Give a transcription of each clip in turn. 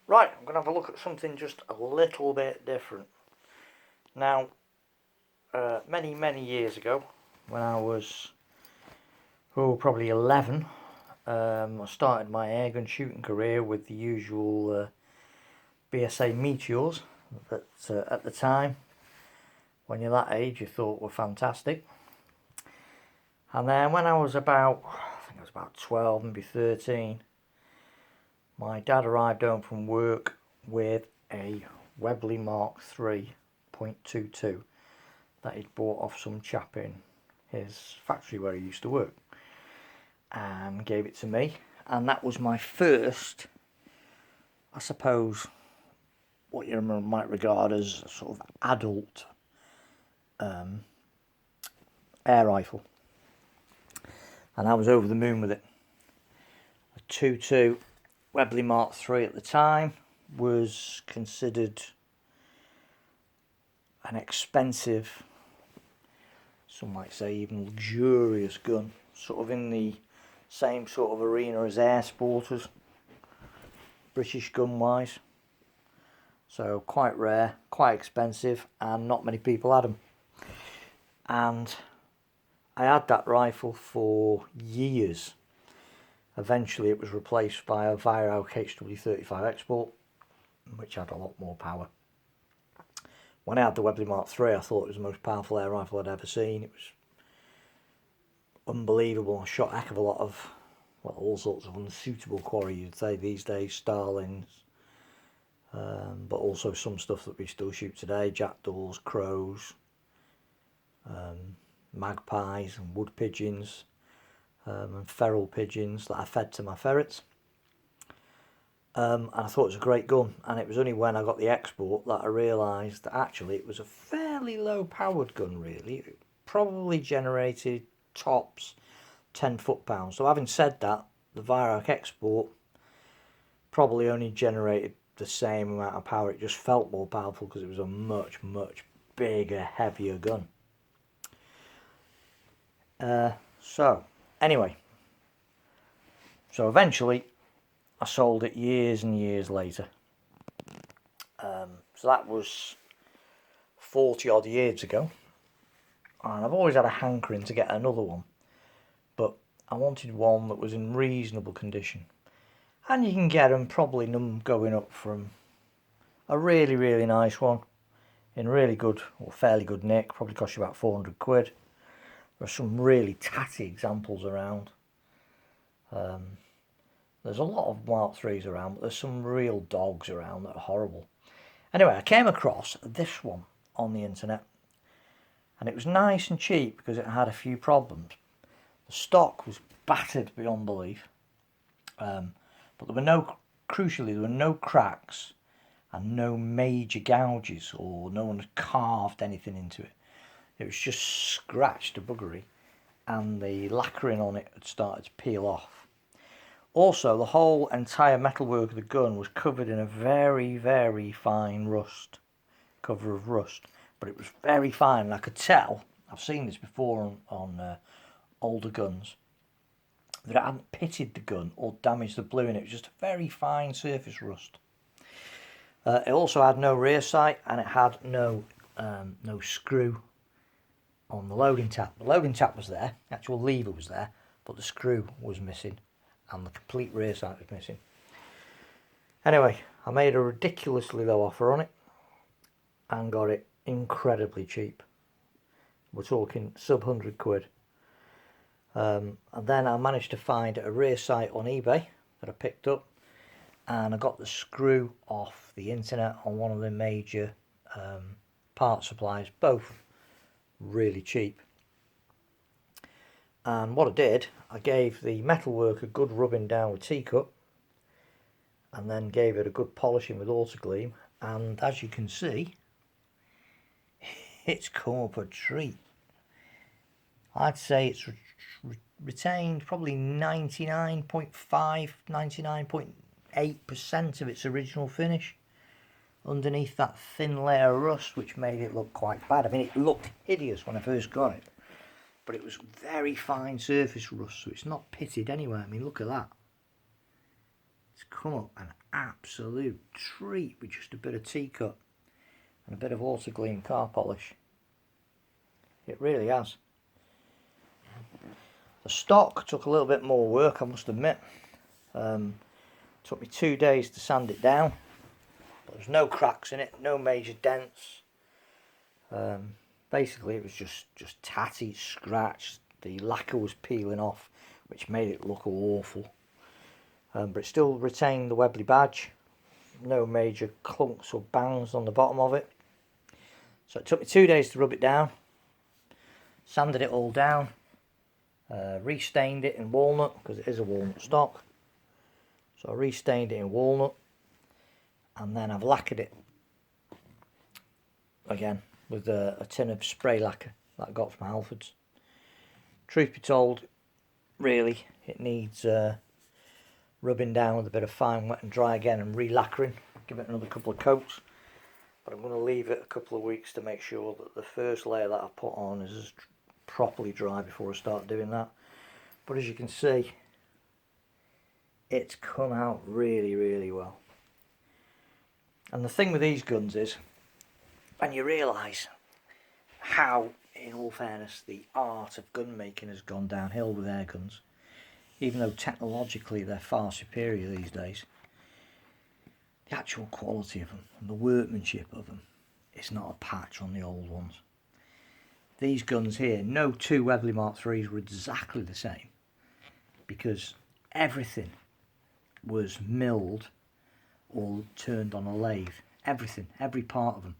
Right, I'm going to have a look at something just a little bit different. Now, many years ago, when I was probably 11, I started my airgun shooting career with the usual BSA Meteors that at the time, when you're that age, you thought were fantastic. And then when I was I think I was about 12, maybe 13, my dad arrived home from work with a Webley Mark 3.22 that he'd bought off some chap in his factory where he used to work, and gave it to me. And that was my first, I suppose, what you might regard as a sort of adult air rifle. And I was over the moon with it. A 2.2 Webley Mark 3 at the time was considered an expensive, some might say even luxurious gun, sort of in the same sort of arena as air sporters, British gun wise. So quite rare, quite expensive, and not many people had them. And I had that rifle for years. Eventually it was replaced by a Viro HW35 Export, which had a lot more power. When I had the Webley Mark 3, I thought it was the most powerful air rifle I'd ever seen. It was unbelievable. I shot a heck of a lot of, well, all sorts of unsuitable quarry, you'd say these days, starlings, but also some stuff that we still shoot today, jackdaws, crows, magpies and wood pigeons, and feral pigeons that I fed to my ferrets. And I thought it was a great gun, and it was only when I got the Export that I realised that actually it was a fairly low powered gun really. It probably generated tops 10 foot-pounds. So having said that, the Viro Export probably only generated the same amount of power. It just felt more powerful because it was a much bigger, heavier gun. So eventually I sold it years and years later. So that was 40 odd years ago, and I've always had a hankering to get another one, but I wanted one that was in reasonable condition. And you can get them probably going up from a really nice one in really good or fairly good nick, probably cost you about 400 quid. There are some really tatty examples around. There's a lot of Mark 3s around, but there's some real dogs around that are horrible. Anyway, I came across this one on the internet, and it was nice and cheap because it had a few problems. The stock was battered beyond belief, but crucially, there were no cracks and no major gouges, or no one had carved anything into it. It was just scratched to buggery, and the lacquering on it had started to peel off. Also, the whole entire metalwork of the gun was covered in a very fine cover of rust, but it was very fine, and I could tell, I've seen this before on older guns, that it hadn't pitted the gun or damaged the blue in it. It was just a very fine surface rust. It also had no rear sight, and it had no screw on the loading tap. The loading tap was there, the actual lever was there, but the screw was missing, and the complete rear sight was missing. Anyway, I made a ridiculously low offer on it and got it incredibly cheap. We're talking sub 100 quid. And then I managed to find a rear sight on eBay that I picked up, and I got the screw off the internet on one of the major part suppliers, both really cheap. And what I did, I gave the metalwork a good rubbing down with T-cut, and then gave it a good polishing with Autogleam, and as you can see, it's come up a treat. I'd say it's retained probably 99.5, 99.8% of its original finish underneath that thin layer of rust, which made it look quite bad. I mean, it looked hideous when I first got it, but it was very fine surface rust, so it's not pitted anywhere. I mean, look at that. It's It's come up an absolute treat with just a bit of T-cut and a bit of auto gleam car polish. It really has. The stock took a little bit more work, I must admit. Took me 2 days to sand it down, but there's no cracks in it, no major dents. Basically it was just tatty, scratched. The lacquer was peeling off, which made it look awful. But it still retained the Webley badge. No major clunks or bangs on the bottom of it. So it took me 2 days to rub it down. Sanded it all down. Restained it in walnut, because it is a walnut stock. So I restained it in walnut. And then I've lacquered it again with a tin of spray lacquer that I got from Halfords. Truth be told, really, it needs rubbing down with a bit of fine wet and dry again and re-lacquering. Give it another couple of coats. But I'm going to leave it a couple of weeks to make sure that the first layer that I put on is properly dry before I start doing that. But as you can see, it's come out really, really well. And the thing with these guns is, when you realise how, in all fairness, the art of gun making has gone downhill with air guns, even though technologically they're far superior these days, the actual quality of them and the workmanship of them is not a patch on the old ones. These guns here, no two Webley Mark 3s were exactly the same, because everything was milled or turned on a lathe. Everything, every part of them.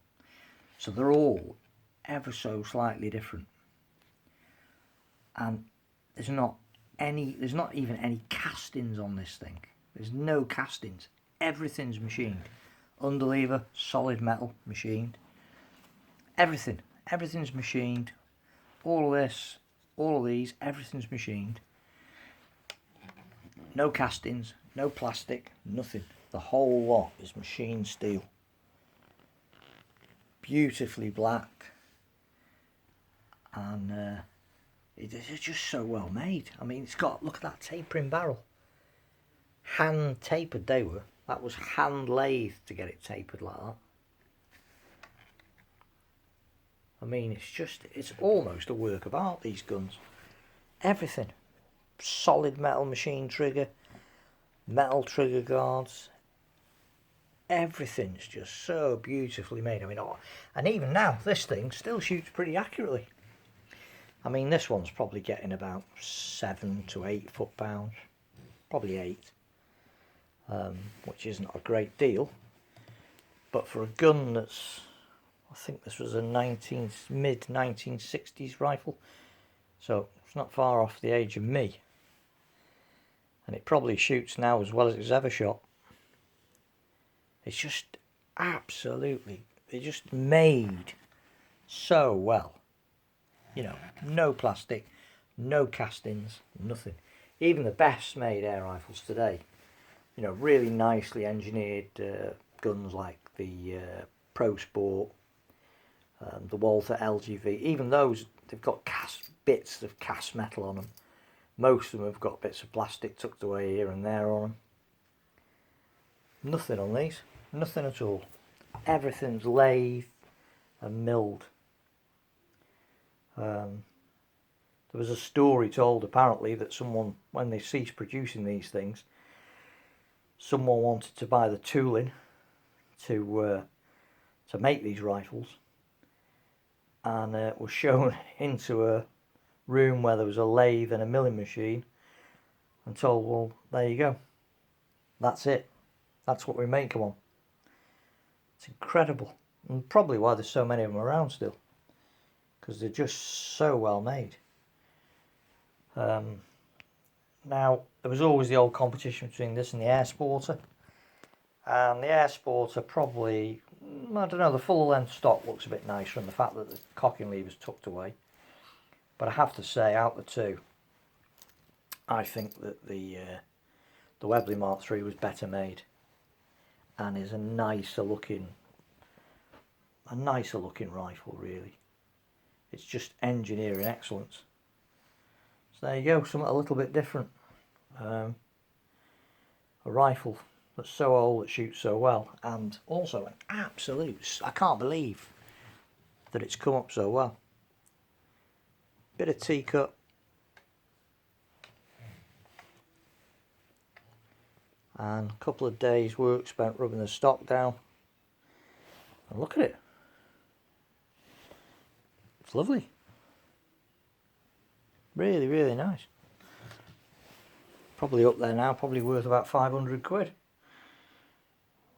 So they're all ever so slightly different. And there's not even any castings on this thing. There's no castings. Everything's machined. Underlever, solid metal, machined. Everything's machined. All of this, all of these, everything's machined. No castings, no plastic, nothing. The whole lot is machined steel. Beautifully black. And it's just so well made. I mean, it's got, look at that tapering barrel. Hand tapered they were. That was hand lathe to get it tapered like that. I mean, it's almost a work of art, these guns. Everything. Solid metal machine trigger, metal trigger guards. Everything's just so beautifully made. I mean, and even now, this thing still shoots pretty accurately. I mean, this one's probably getting about 7 to 8 foot-pounds. Probably 8. Which isn't a great deal. But for a gun that's, I think this was a mid-1960s rifle. So it's not far off the age of me. And it probably shoots now as well as it's ever shot. It's just absolutely, it's just made so well. You know, no plastic, no castings, nothing. Even the best made air rifles today, you know, really nicely engineered guns like the Pro Sport, the Walther LGV, even those, they've got bits of cast metal on them. Most of them have got bits of plastic tucked away here and there on them. Nothing on these, nothing at all. Everything's lathe and milled. There was a story told apparently that someone, when they ceased producing these things, someone wanted to buy the tooling to make these rifles, and was shown into a room where there was a lathe and a milling machine and told, well, there you go, that's it, that's what we make them on. It's incredible, and probably why there's so many of them around still, because they're just so well made. Now, there was always the old competition between this and the Air Sporter, and the Air Sporter probably, I don't know, the full length stock looks a bit nicer, and the fact that the cocking lever's tucked away. But I have to say, out of the two, I think that the Webley Mark 3 was better made, and is a nicer looking rifle, really. It's just engineering excellence. So there you go, something a little bit different. A rifle that's so old that shoots so well, and also an absolute, I can't believe that it's come up so well. Bit of T-cut. And a couple of days work spent rubbing the stock down. And look at it. It's lovely. Really, really nice. Probably up there now, probably worth about 500 quid.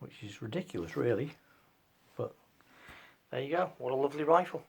Which is ridiculous really. But there you go, what a lovely rifle.